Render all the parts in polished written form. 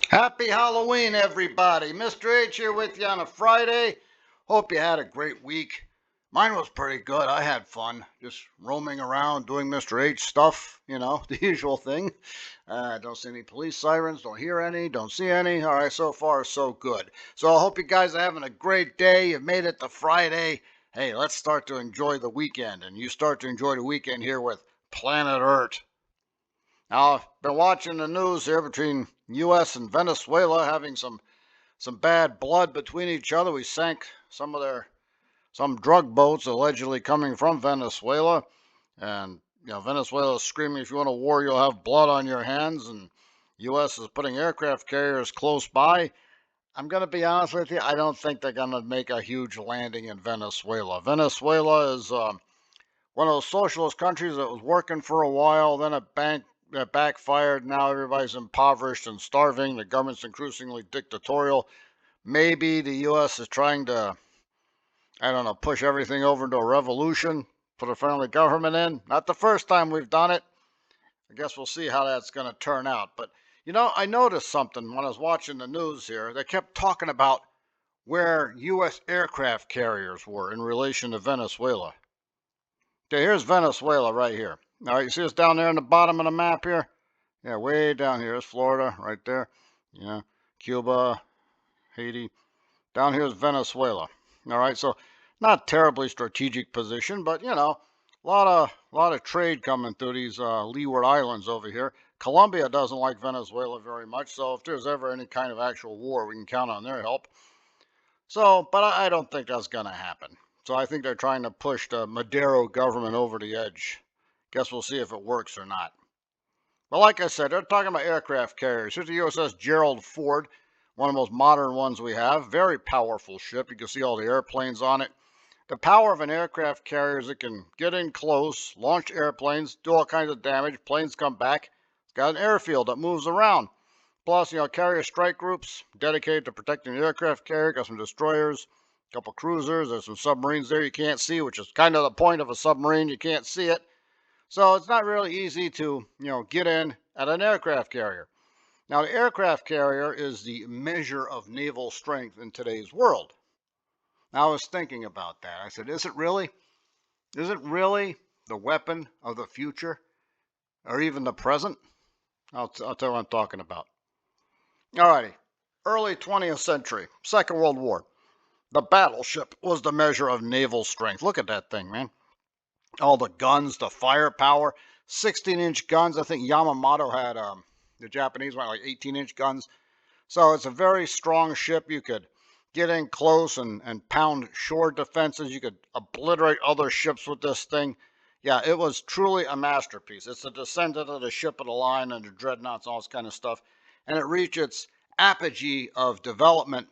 Happy Halloween, everybody. Mr. H here with you on a Friday. Hope you had a great week. Mine was pretty good. I had fun just roaming around doing Mr. H stuff, the usual thing. Don't see any police sirens, don't hear any, don't see any. All right, so far, so good. So I hope you guys are having a great day. You've made it to Friday. Hey, let's start to enjoy the weekend. And you start to enjoy the weekend here with Planet Earth. Now, I've been watching the news here between U.S. and Venezuela having some bad blood between each other. We sank some drug boats allegedly coming from Venezuela, and Venezuela is screaming, if you want a war, you'll have blood on your hands, and U.S. is putting aircraft carriers close by. I'm going to be honest with you, I don't think they're going to make a huge landing in Venezuela. Venezuela is one of those socialist countries that was working for a while, then it backfired. Now everybody's impoverished and starving. The government's increasingly dictatorial. Maybe the U.S. is trying to, I don't know, push everything over into a revolution, put a friendly government in. Not the first time we've done it. I guess we'll see how that's going to turn out. But, I noticed something when I was watching the news here. They kept talking about where U.S. aircraft carriers were in relation to Venezuela. Okay, here's Venezuela right here. All right, you see us down there in the bottom of the map here? Yeah, way down here is Florida right there. Yeah, Cuba, Haiti. Down here is Venezuela. All right, so not terribly strategic position, but a lot of trade coming through these leeward islands over here. Colombia doesn't like Venezuela very much, so if there's ever any kind of actual war, we can count on their help. So, but I don't think that's going to happen. So I think they're trying to push the Maduro government over the edge. Guess we'll see if it works or not. But like I said, they're talking about aircraft carriers. Here's the USS Gerald Ford, one of the most modern ones we have. Very powerful ship. You can see all the airplanes on it. The power of an aircraft carrier is it can get in close, launch airplanes, do all kinds of damage. Planes come back. It's got an airfield that moves around. Plus, carrier strike groups dedicated to protecting the aircraft carrier. Got some destroyers, a couple cruisers. There's some submarines there you can't see, which is kind of the point of a submarine. You can't see it. So it's not really easy to, get in at an aircraft carrier. Now, the aircraft carrier is the measure of naval strength in today's world. Now, I was thinking about that. I said, is it really? Is it really the weapon of the future or even the present? I'll tell you what I'm talking about. Alrighty. Early 20th century, Second World War. The battleship was the measure of naval strength. Look at that thing, man. All the guns, the firepower, 16-inch guns. I think Yamamoto had the Japanese one like 18-inch guns. So it's a very strong ship. You could get in close and pound shore defenses. You could obliterate other ships with this thing. Yeah, it was truly a masterpiece. It's a descendant of the ship of the line and the dreadnoughts, all this kind of stuff. And it reached its apogee of development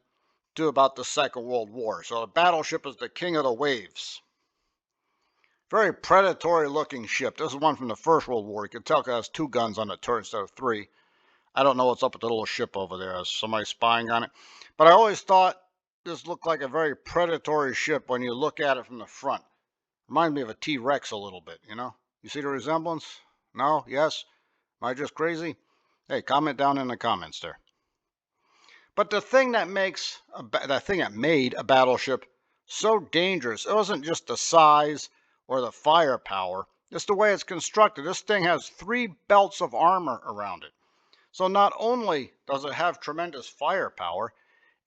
to about the Second World War. So the battleship is the king of the waves. Very predatory looking ship. This is one from the First World War. You can tell it has 2 guns on the turret instead of 3. I don't know what's up with the little ship over there. Is somebody spying on it? But I always thought this looked like a very predatory ship when you look at it from the front. Reminds me of a T-Rex a little bit, You see the resemblance? No? Yes? Am I just crazy? Hey, comment down in the comments there. But the thing that made a battleship so dangerous, it wasn't just the size or the firepower. It's the way it's constructed. This thing has 3 belts of armor around it. So not only does it have tremendous firepower,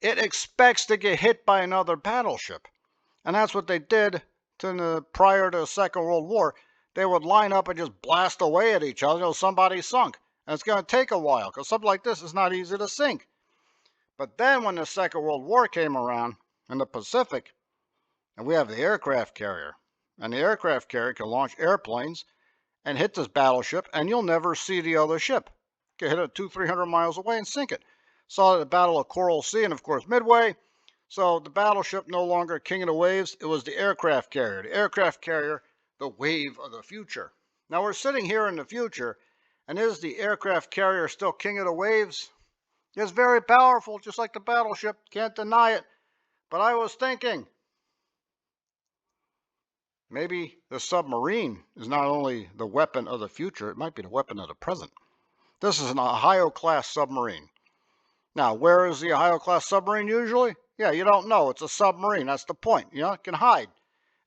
it expects to get hit by another battleship. And that's what they did prior to the Second World War. They would line up and just blast away at each other until somebody sunk. And it's going to take a while because something like this is not easy to sink. But then when the Second World War came around in the Pacific, and we have the aircraft carrier, and the aircraft carrier can launch airplanes and hit this battleship, and you'll never see the other ship. You can hit it 200-300 miles away and sink it. Saw the Battle of Coral Sea and, of course, Midway. So the battleship no longer king of the waves. It was the aircraft carrier. The aircraft carrier, the wave of the future. Now we're sitting here in the future, and is the aircraft carrier still king of the waves? It's very powerful, just like the battleship. Can't deny it. But I was thinking, maybe the submarine is not only the weapon of the future, it might be the weapon of the present. This is an Ohio-class submarine. Now, where is the Ohio-class submarine usually? Yeah, you don't know. It's a submarine. That's the point. You know, it can hide.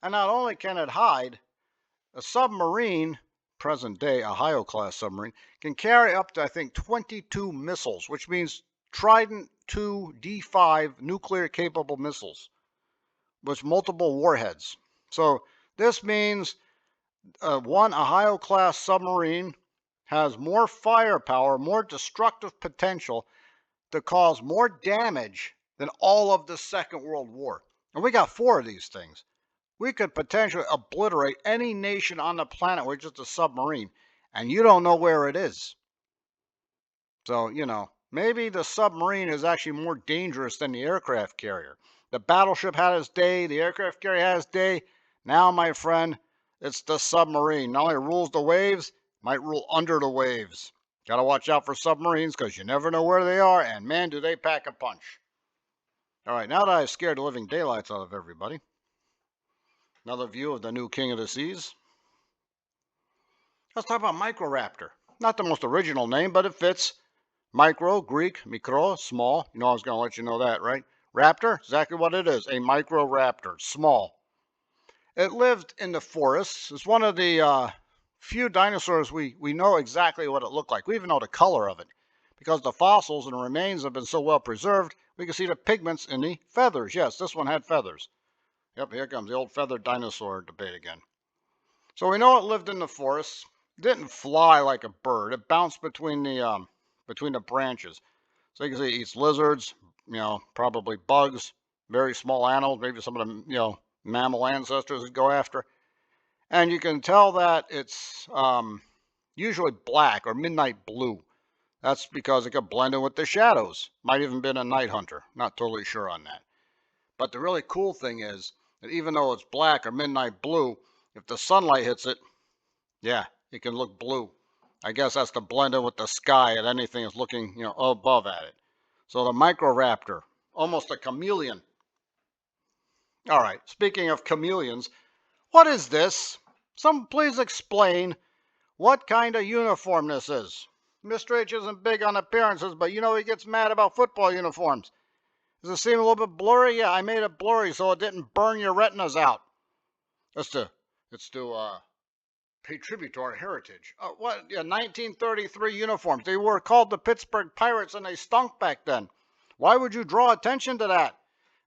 And not only can it hide, a submarine, present day Ohio-class submarine, can carry up to, I think, 22 missiles, which means Trident 2 D5 nuclear-capable missiles with multiple warheads. So this means one Ohio-class submarine has more firepower, more destructive potential to cause more damage than all of the Second World War. And we got 4 of these things. We could potentially obliterate any nation on the planet with just a submarine, and you don't know where it is. So, you know, maybe the submarine is actually more dangerous than the aircraft carrier. The battleship had its day, the aircraft carrier had its day. Now, my friend, it's the submarine. Not only rules the waves, might rule under the waves. Got to watch out for submarines because you never know where they are, and man, do they pack a punch. All right, now that I've scared the living daylights out of everybody, another view of the new king of the seas. Let's talk about Mircorapter. Not the most original name, but it fits. Micro, Greek, mikro, small. You know I was going to let you know that, right? Raptor, exactly what it is, a Mircoraptor, small. It lived in the forests. It's one of the few dinosaurs we know exactly what it looked like. We even know the color of it. Because the fossils and remains have been so well preserved, we can see the pigments in the feathers. Yes, this one had feathers. Yep, here comes the old feathered dinosaur debate again. So we know it lived in the forests. It didn't fly like a bird. It bounced between the branches. So you can see it eats lizards, you know, probably bugs, very small animals, maybe some of the, you know, mammal ancestors would go after. And you can tell that it's usually black or midnight blue. That's because it could blend in with the shadows. Might even been a night hunter. Not totally sure on that. But the really cool thing is that even though it's black or midnight blue, if the sunlight hits it, yeah, it can look blue. I guess that's to blend in with the sky and anything that's looking, you know, above at it. So the Mircoraptor, almost a chameleon. All right, speaking of chameleons, what is this? Some please explain what kind of uniform this is. Mr. H isn't big on appearances, but you know he gets mad about football uniforms. Does it seem a little bit blurry? Yeah, I made it blurry so it didn't burn your retinas out. It's to pay tribute to our heritage. What? Yeah, 1933 uniforms. They were called the Pittsburgh Pirates, and they stunk back then. Why would you draw attention to that?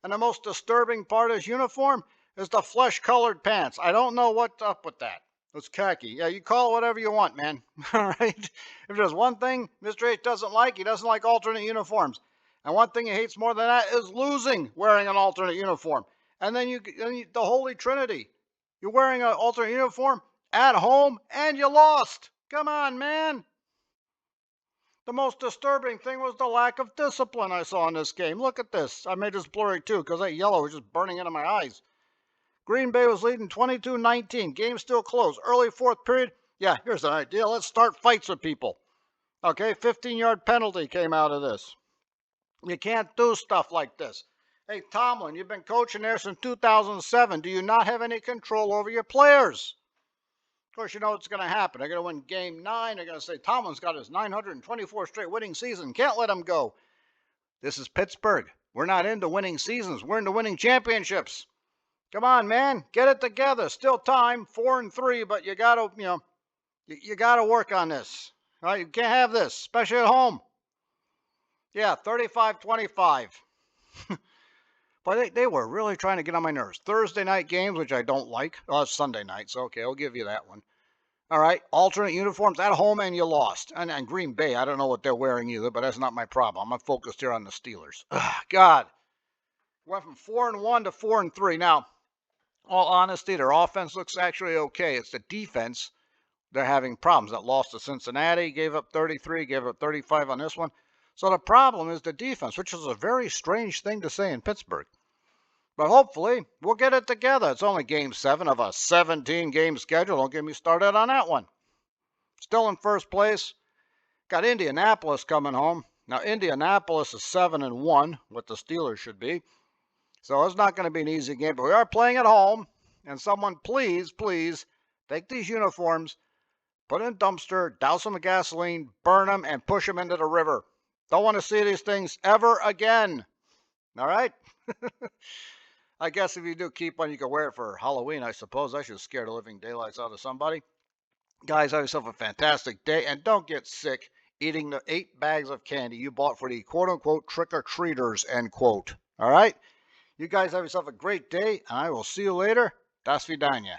And the most disturbing part of his uniform is the flesh-colored pants. I don't know what's up with that. It's khaki. Yeah, you call it whatever you want, man. All right? If there's one thing Mr. H doesn't like, he doesn't like alternate uniforms. And one thing he hates more than that is losing wearing an alternate uniform. And then the Holy Trinity. You're wearing an alternate uniform at home and you lost. Come on, man. The most disturbing thing was the lack of discipline I saw in this game. Look at this. I made this blurry too because that yellow was just burning into my eyes. Green Bay was leading 22-19. Game still close. Early fourth period. Yeah, here's an idea. Let's start fights with people. Okay, 15-yard penalty came out of this. You can't do stuff like this. Hey, Tomlin, you've been coaching there since 2007. Do you not have any control over your players? Of course, you know what's going to happen. They're going to win game 9. They're going to say, Tomlin's got his 924 straight winning season. Can't let him go. This is Pittsburgh. We're not into winning seasons. We're into winning championships. Come on, man. Get it together. Still time. 4-3, but you got to, you got to work on this. All right? You can't have this, especially at home. Yeah, 35-25. But they were really trying to get on my nerves. Thursday night games, which I don't like. Oh, it's Sunday night, so okay, I'll give you that one. All right, alternate uniforms at home, and you lost. And Green Bay, I don't know what they're wearing either, but that's not my problem. I'm focused here on the Steelers. Ugh, God. Went from 4-1 to 4-3. Now, all honesty, their offense looks actually okay. It's the defense they're having problems. That lost to Cincinnati, gave up 33, gave up 35 on this one. So the problem is the defense, which is a very strange thing to say in Pittsburgh. But hopefully, we'll get it together. It's only game 7 of a 17-game schedule. Don't get me started on that one. Still in first place. Got Indianapolis coming home. Now, Indianapolis is 7-1, what the Steelers should be. So it's not going to be an easy game. But we are playing at home. And someone, please, please, take these uniforms, put in a dumpster, douse them with gasoline, burn them, and push them into the river. Don't want to see these things ever again. All right? I guess if you do keep one, you can wear it for Halloween, I suppose. I should scare the living daylights out of somebody. Guys, have yourself a fantastic day, and don't get sick eating the 8 bags of candy you bought for the quote unquote trick or treaters, end quote. All right? You guys have yourself a great day, and I will see you later. Das vidanya.